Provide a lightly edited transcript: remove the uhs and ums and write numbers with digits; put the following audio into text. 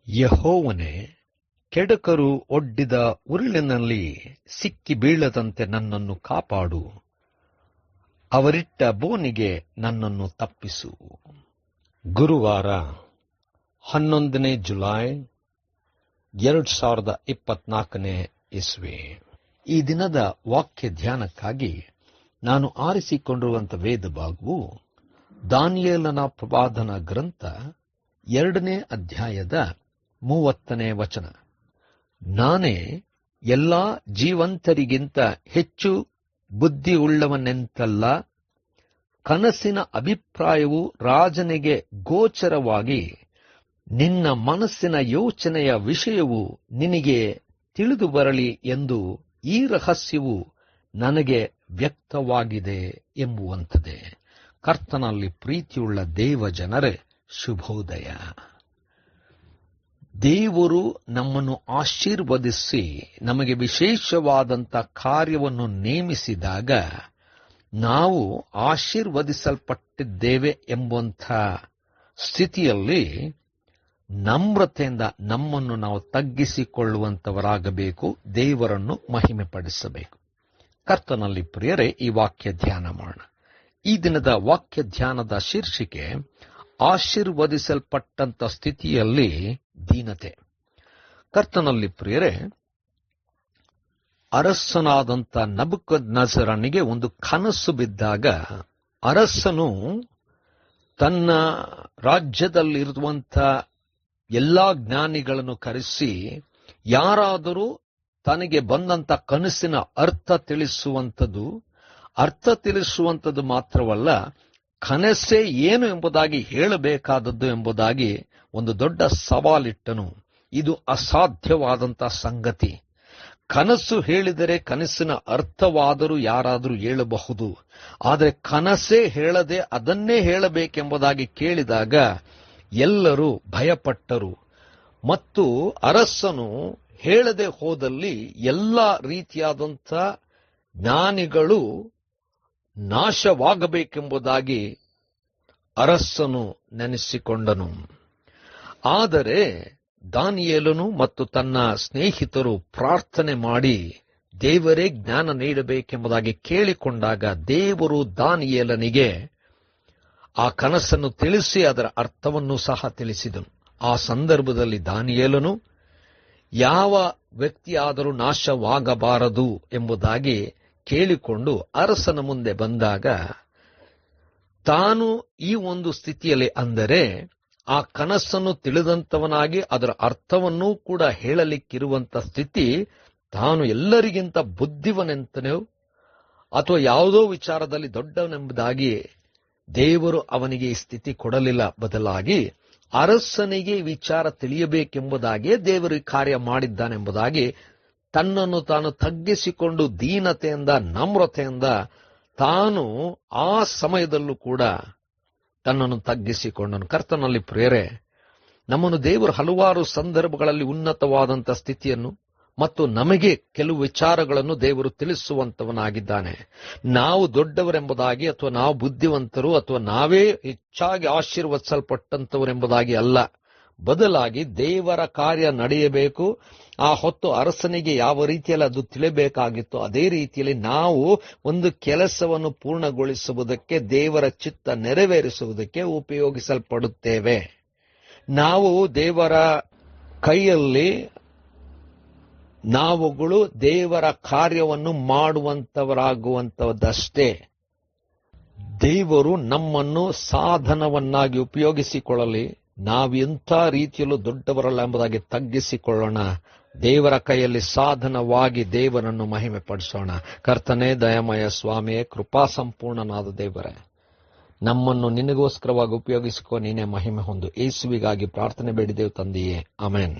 ಯೆಹೋವನೇ, ಕೆಡುಕರು ಒಡ್ಡಿದ ಉರುಳಿನಲ್ಲಿ ಸಿಕ್ಕಿ ಬೀಳದಂತೆ ನನ್ನನ್ನು ಕಾಪಾಡು. ಅವರಿಟ್ಟ ಬೋನಿಗೆ ನನ್ನನ್ನು ತಪ್ಪಿಸು. ಗುರುವಾರ 11 ಜುಲೈ 2024 ಇಸ್ವಿ. ಈ ದಿನದ ವಾಕ್ಯ ಧ್ಯಾನಕ್ಕಾಗಿ ನಾನು ಆರಿಸಿಕೊಂಡಿರುವಂಥ ವೇದ ಭಾಗವು ದಾನಿಯೇಲನ ಪ್ರವಾದನ ಗ್ರಂಥ 2ನೇ ಅಧ್ಯಾಯದ 30ನೇ ವಚನ. ನಾನೇ ಎಲ್ಲಾ ಜೀವಂತರಿಗಿಂತ ಹೆಚ್ಚು ಬುದ್ಧಿಯುಳ್ಳವನೆಂತಲ್ಲ, ಕನಸಿನ ಅಭಿಪ್ರಾಯವು ರಾಜನಿಗೆ ಗೋಚರವಾಗಿ ನಿನ್ನ ಮನಸ್ಸಿನ ಯೋಚನೆಯ ವಿಷಯವು ನಿನಗೆ ತಿಳಿದು ಬರಲಿ ಎಂದು ಈ ರಹಸ್ಯವು ನನಗೆ ವ್ಯಕ್ತವಾಗಿದೆ ಎಂಬುವಂಥದ್ದೇ. ಕರ್ತನಲ್ಲಿ ಪ್ರೀತಿಯುಳ್ಳ ದೇವ ಜನರೇ, ಶುಭೋದಯ. ದೇವರು ನಮ್ಮನ್ನು ಆಶೀರ್ವದಿಸಿ ನಮಗೆ ವಿಶೇಷವಾದಂಥ ಕಾರ್ಯವನ್ನು ನೇಮಿಸಿದಾಗ ನಾವು ಆಶೀರ್ವದಿಸಲ್ಪಟ್ಟಿದ್ದೇವೆ ಎಂಬಂಥ ಸ್ಥಿತಿಯಲ್ಲಿ ನಮ್ರತೆಯಿಂದ ನಮ್ಮನ್ನು ನಾವು ತಗ್ಗಿಸಿಕೊಳ್ಳುವಂಥವರಾಗಬೇಕು, ದೇವರನ್ನು ಮಹಿಮೆಪಡಿಸಬೇಕು. ಕರ್ತನಲ್ಲಿ ಪ್ರಿಯರೇ, ಈ ವಾಕ್ಯ ಧ್ಯಾನ ಮಾಡೋಣ. ಈ ದಿನದ ವಾಕ್ಯ ಧ್ಯಾನದ ಶೀರ್ಷಿಕೆ ಆಶೀರ್ವದಿಸಲ್ಪಟ್ಟಂತ ಸ್ಥಿತಿಯಲ್ಲಿ ದೀನತೆ. ಕರ್ತನಲ್ಲಿ ಪ್ರಿಯರೇ, ಅರಸನಾದಂಥ ನಬೂಕದ್ನೆಚ್ಚರನಿಗೆ ಒಂದು ಕನಸು ಬಿದ್ದಾಗ ಅರಸನು ತನ್ನ ರಾಜ್ಯದಲ್ಲಿರುವಂಥ ಎಲ್ಲಾ ಜ್ಞಾನಿಗಳನ್ನು ಕರೆಸಿ ಯಾರಾದರೂ ತನಗೆ ಬಂದಂಥ ಕನಸಿನ ಅರ್ಥ ತಿಳಿಸುವಂಥದ್ದು ಮಾತ್ರವಲ್ಲ, ಕನಸೇ ಏನು ಎಂಬುದಾಗಿ ಹೇಳಬೇಕಾದದ್ದು ಎಂಬುದಾಗಿ ಒಂದು ದೊಡ್ಡ ಸವಾಲಿಟ್ಟನು. ಇದು ಅಸಾಧ್ಯವಾದಂಥ ಸಂಗತಿ. ಕನಸು ಹೇಳಿದರೆ ಕನಸಿನ ಅರ್ಥವಾದರೂ ಯಾರಾದರೂ ಹೇಳಬಹುದು, ಆದರೆ ಕನಸೇ ಹೇಳದೆ ಅದನ್ನೇ ಹೇಳಬೇಕೆಂಬುದಾಗಿ ಕೇಳಿದಾಗ ಎಲ್ಲರೂ ಭಯಪಟ್ಟರು. ಮತ್ತು ಅರಸನು ಹೇಳದೆ ಹೋದಲ್ಲಿ ಎಲ್ಲ ರೀತಿಯಾದಂಥ ಜ್ಞಾನಿಗಳು ನಾಶವಾಗಬೇಕೆಂಬುದಾಗಿ ಅರಸನು ನೆನೆಸಿಕೊಂಡನು. ಆದರೆ ದಾನಿಯೇಲನು ಮತ್ತು ತನ್ನ ಸ್ನೇಹಿತರು ಪ್ರಾರ್ಥನೆ ಮಾಡಿ ದೇವರೇ ಜ್ಞಾನ ನೀಡಬೇಕೆಂಬುದಾಗಿ ಕೇಳಿಕೊಂಡಾಗ ದೇವರು ದಾನಿಯೇಲನಿಗೆ ಆ ಕನಸನ್ನು ತಿಳಿಸಿ ಅದರ ಅರ್ಥವನ್ನು ಸಹ ತಿಳಿಸಿದನು. ಆ ಸಂದರ್ಭದಲ್ಲಿ ದಾನಿಯೇಲನು ಯಾವ ವ್ಯಕ್ತಿಯಾದರೂ ನಾಶವಾಗಬಾರದು ಎಂಬುದಾಗಿ ಕೇಳಿಕೊಂಡು ಅರಸನ ಮುಂದೆ ಬಂದಾಗ ತಾನು ಈ ಒಂದು ಸ್ಥಿತಿಯಲ್ಲಿ, ಅಂದರೆ ಆ ಕನಸನ್ನು ತಿಳಿದಂಥವನಾಗಿ ಅದರ ಅರ್ಥವನ್ನೂ ಕೂಡ ಹೇಳಲಿಕ್ಕಿರುವಂಥ ಸ್ಥಿತಿ, ತಾನು ಎಲ್ಲರಿಗಿಂತ ಬುದ್ಧಿವನೆಂತನೋ ಅಥವಾ ಯಾವುದೋ ವಿಚಾರದಲ್ಲಿ ದೊಡ್ಡವನೆಂಬುದಾಗಿ ದೇವರು ಅವನಿಗೆ ಈ ಸ್ಥಿತಿ ಕೊಡಲಿಲ್ಲ. ಬದಲಾಗಿ ಅರಸನಿಗೆ ವಿಚಾರ ತಿಳಿಯಬೇಕೆಂಬುದಾಗಿಯೇ ದೇವರು ಈ ಕಾರ್ಯ ಮಾಡಿದ್ದಾನೆಂಬುದಾಗಿ ತನ್ನನ್ನು ತಾನು ತಗ್ಗಿಸಿಕೊಂಡು ದೀನತೆಯಿಂದ ನಮ್ರತೆಯಿಂದ ತಾನು ಆ ಸಮಯದಲ್ಲೂ ಕೂಡ ತನ್ನನ್ನು ತಗ್ಗಿಸಿಕೊಂಡನು. ಕರ್ತನಲ್ಲಿ ಪ್ರಿಯರೇ, ನಮ್ಮನ್ನು ದೇವರು ಹಲವಾರು ಸಂದರ್ಭಗಳಲ್ಲಿ ಉನ್ನತವಾದಂಥ ಸ್ಥಿತಿಯನ್ನು ಮತ್ತು ನಮಗೆ ಕೆಲವು ವಿಚಾರಗಳನ್ನು ದೇವರು ತಿಳಿಸುವಂತವನಾಗಿದ್ದಾನೆ. ನಾವು ದೊಡ್ಡವರೆಂಬುದಾಗಿ ಅಥವಾ ನಾವು ಬುದ್ಧಿವಂತರು ಅಥವಾ ನಾವೇ ಹೆಚ್ಚಾಗಿ ಆಶೀರ್ವದಿಸಲ್ಪಟ್ಟಂತವರೆಂಬುದಾಗಿ ಅಲ್ಲ, ಬದಲಾಗಿ ದೇವರ ಕಾರ್ಯ ನಡೆಯಬೇಕು. ಆ ಹೊತ್ತು ಅರಸನಿಗೆ ಯಾವ ರೀತಿಯಲ್ಲಿ ಅದು ತಿಳಿಯಬೇಕಾಗಿತ್ತು, ಅದೇ ರೀತಿಯಲ್ಲಿ ನಾವು ಒಂದು ಕೆಲಸವನ್ನು ಪೂರ್ಣಗೊಳಿಸುವುದಕ್ಕೆ, ದೇವರ ಚಿತ್ತ ನೆರವೇರಿಸುವುದಕ್ಕೆ ಉಪಯೋಗಿಸಲ್ಪಡುತ್ತೇವೆ. ನಾವು ದೇವರ ಕೈಯಲ್ಲಿ ನಾವುಗಳು ದೇವರ ಕಾರ್ಯವನ್ನು ಮಾಡುವಂತವರಾಗುವಂತದ್ದಷ್ಟೇ. ದೇವರು ನಮ್ಮನ್ನು ಸಾಧನವನ್ನಾಗಿ ಉಪಯೋಗಿಸಿಕೊಳ್ಳಲಿ. ನಾವೆಂಥ ರೀತಿಯಲ್ಲೂ ದೊಡ್ಡವರಲ್ಲ ಎಂಬುದಾಗಿ ತಗ್ಗಿಸಿಕೊಳ್ಳೋಣ. ದೇವರ ಕೈಯಲ್ಲಿ ಸಾಧನವಾಗಿ ದೇವರನ್ನು ಮಹಿಮೆ ಪಡಿಸೋಣ. ಕರ್ತನೇ, ದಯಾಮಯ ಸ್ವಾಮಿಯೇ, ಕೃಪಾ ಸಂಪೂರ್ಣನಾದ ದೇವರೇ, ನಮ್ಮನ್ನು ನಿನಗೋಸ್ಕರವಾಗಿ ಉಪಯೋಗಿಸಿಕೊ. ನೀನೇ ಮಹಿಮೆ ಹೊಂದು. ಯೇಸುವಿಗಾಗಿ ಪ್ರಾರ್ಥನೆ ಬೇಡಿದೆವು ತಂದೆಯೇ, ಆಮೆನ್.